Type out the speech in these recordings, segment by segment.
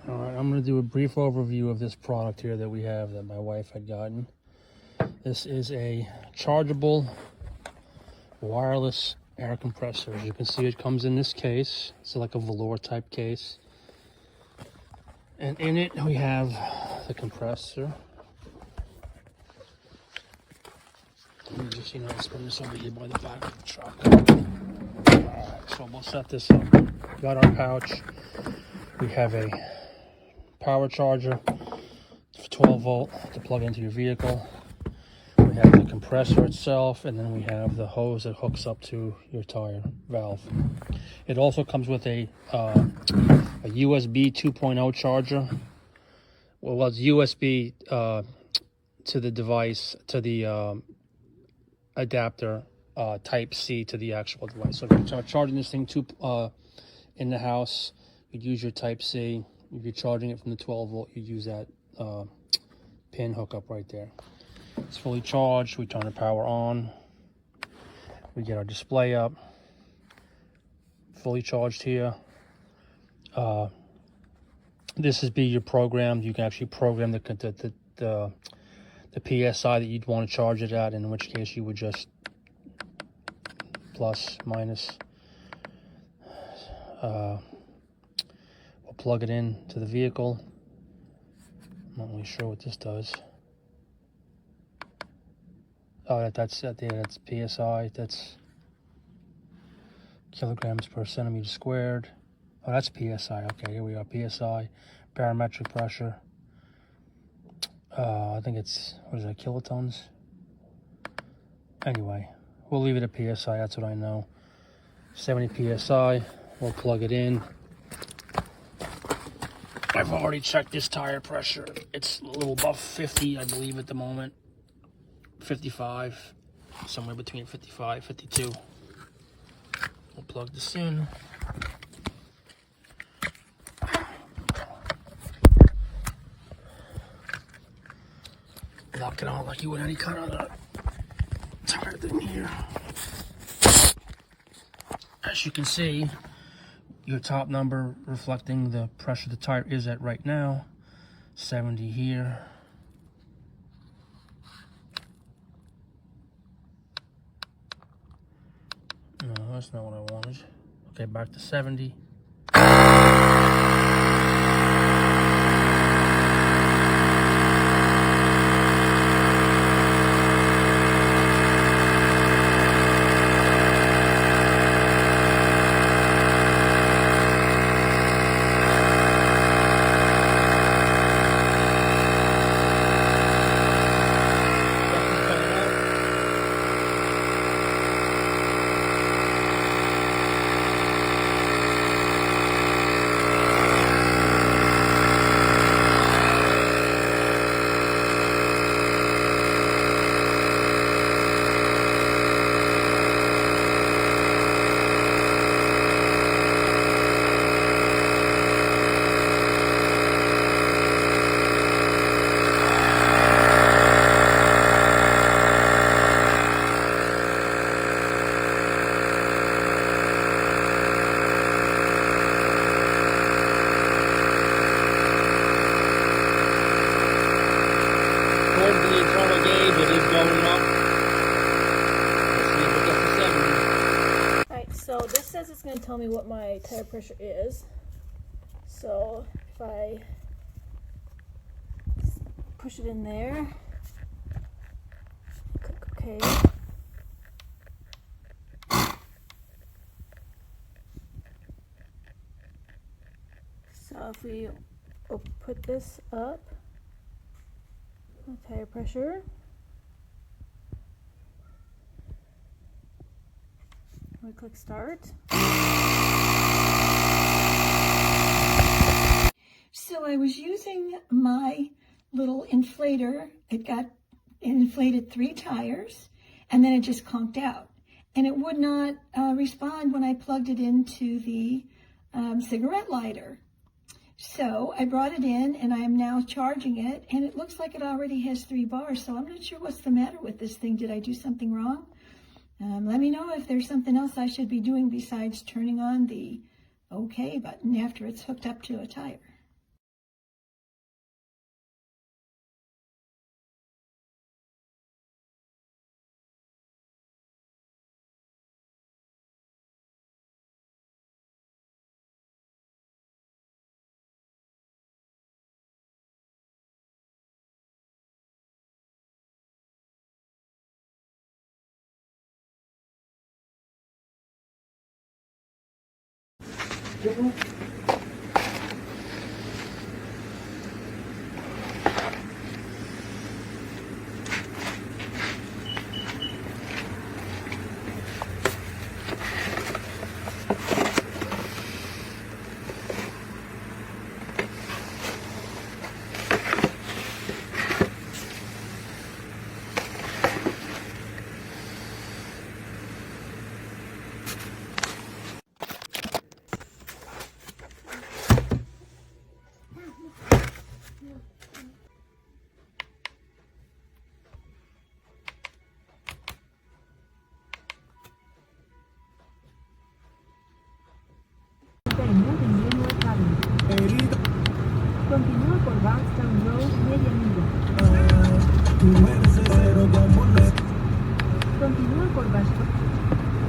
All right, I'm going to do a brief overview of this product here that we have that my wife had gotten. This is a chargeable wireless air compressor. As you can see, it comes in this case. It's like a velour type case. And in it, we have the compressor. Let me just, let's put this over here by the back of the truck. All right, so we'll set this up. Got our pouch. We have a power charger for 12 volt to plug into your vehicle. We have the compressor itself, and then we have the hose that hooks up to your tire valve. It also comes with a USB 2.0 charger. Well, it's USB to the device, to the adapter type C to the actual device. So if you're charging this thing in the house, you'd use your type C. If you're charging it from the 12 volt, you use that pin hookup right there. It's fully charged. We turn the power on. We get our display up. Fully charged here. This is your program. You can actually program the PSI that you'd want to charge it at, in which case you would just plus, minus. We'll plug it in to the vehicle. I'm not really sure what this does. Oh, that's PSI. That's kilograms per centimeter squared. Oh, that's PSI. Okay, here we are. PSI, barometric pressure. I think it's, what is that, kilotons? Anyway, we'll leave it at PSI. That's what I know. 70 PSI. We'll plug it in. I've already checked this tire pressure. It's a little above 50, I believe, at the moment. 55, somewhere between 55, 52. We'll plug this in. Lock it on like you would any kind of tire thing here. As you can see, your top number reflecting the pressure the tire is at right now, 70 here. No, that's not what I wanted. Okay, back to 70. The internal gauge, it is going up. Let's see if it gets to 70. Alright, so this says it's going to tell me what my tire pressure is. So if I push it in there, click OK. So if we put this up, tire pressure. We click start. So I was using my little inflator. It inflated 3 tires, and then it just conked out. And it would not respond when I plugged it into the cigarette lighter. So I brought it in, and I am now charging it, and it looks like it already has 3 bars, so I'm not sure what's the matter with this thing. Did I do something wrong? Let me know if there's something else I should be doing besides turning on the OK button after it's hooked up to a tire. Continúa por Bardstown Road media milla. Continúa por Bashford.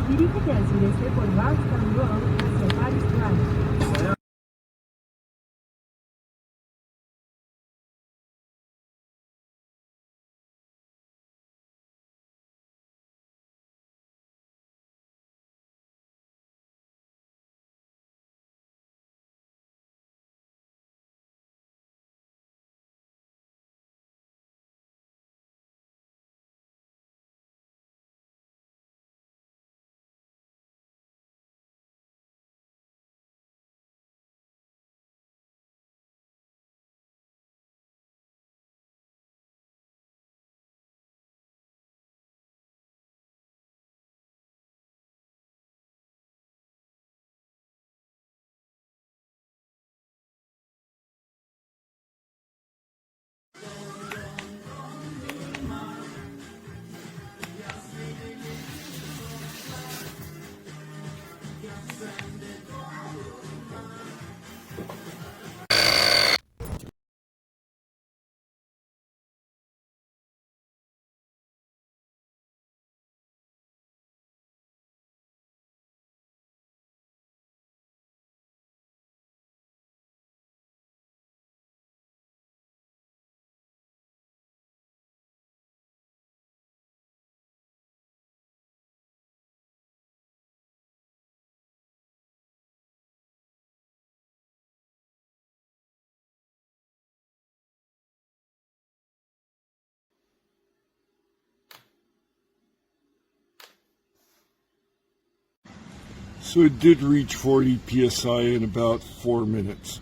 Dirígete al sureste por Bardstown Road hacia Paris Drive. So it did reach 40 psi in about 4 minutes.